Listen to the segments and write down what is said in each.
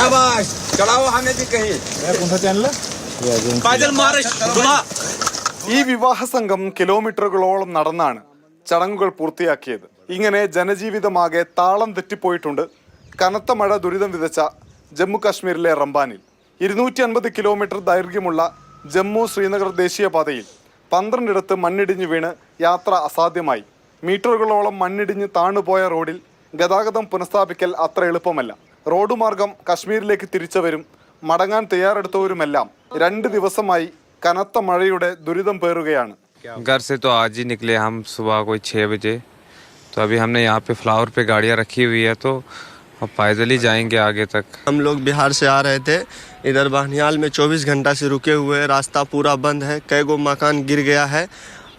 शाबाश चढ़ाओ हमें भी कहीं पैदल मारे सुना ഈ വിവാഹ സംഘം കിലോമീറ്ററുകളോളം നടന്നാണ് ചടങ്ങുകൾ പൂർത്തിയാക്കിയത്. ഇങ്ങനെ ജനജീവിതമാകെ താളം തെറ്റിപ്പോയിട്ടുണ്ട് കനത്ത മഴ ദുരിതം വിതച്ച ജമ്മു കാശ്മീരിലെ റംബാനിൽ. 250 കിലോമീറ്റർ ദൈർഘ്യമുള്ള ജമ്മു ശ്രീനഗർ ദേശീയപാതയിൽ 12 ഇടത്ത് മണ്ണിടിഞ്ഞു വീണ് യാത്ര അസാധ്യമായി. മീറ്ററുകളോളം മണ്ണിടിഞ്ഞ് താണുപോയ റോഡിൽ ഗതാഗതം പുനഃസ്ഥാപിക്കൽ അത്ര എളുപ്പമല്ല. റോഡ് മാർഗം കശ്മീരിലേക്ക് തിരിച്ചവരും മടങ്ങാൻ തയ്യാറെടുത്തവരുമെല്ലാം 2 ദിവസമായി കനത്ത മഴയുടെ ദുരിതം പേറുകയാണ്. घर से तो आज ही निकले हम सुबह कोई 6 बजे, तो अभी हमने यहाँ पे फ्लावर पे गाड़ियाँ रखी हुई है, तो अब पैदल ही जाएंगे आगे तक. हम लोग बिहार से आ रहे थे, इधर बानियाल में 24 घंटा से रुके हुए, रास्ता पूरा बंद है, कई गो मकान गिर गया है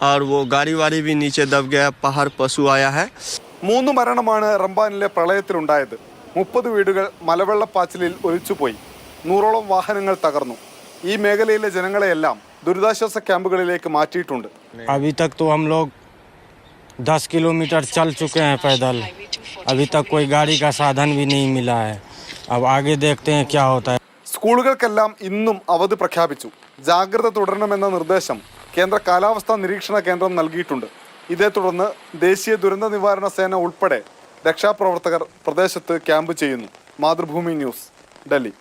और वो गाड़ी वाड़ी भी नीचे दब गया, पहाड़ पशु आया है. 3 മരണമാണ് റംബാനിലെ പ്രളയത്തിലുണ്ടായത്. 30 വീടുകൾ മലവെള്ളപ്പാച്ചിലിൽ ഒലിച്ചുപോയി. 100ഓളം വാഹനങ്ങൾ തകർന്നു. ഈ മേഖലയിലെ ജനങ്ങളെയെല്ലാം ദുരിതാശ്വാസ ക്യാമ്പുകളിലേക്ക് മാറ്റിയിട്ടുണ്ട്. अभी तक तो हम लोग 10 किलोमीटर चल चुके हैं पैदल. अभी तक कोई गाड़ी का साधन भी नहीं मिला है. अब आगे देखते हैं क्या होता है. സ്കൂളുകൾക്കെല്ലാം ഇന്നും അവധി പ്രഖ്യാപിച്ചു. ജാഗ്രത തുടരണമെന്ന നിർദ്ദേശം കേന്ദ്ര കാലാവസ്ഥാ നിരീക്ഷണ കേന്ദ്രം നൽകിയിട്ടുണ്ട്. ഇതേ തുടർന്ന് ദേശീയ ദുരന്ത നിവാരണ സേന ഉൾപ്പെടെ രക്ഷാപ്രവർത്തകർ പ്രദേശത്ത് ക്യാമ്പ് ചെയ്യുന്നു. മാതൃഭൂമി ന്യൂസ്, ഡൽഹി.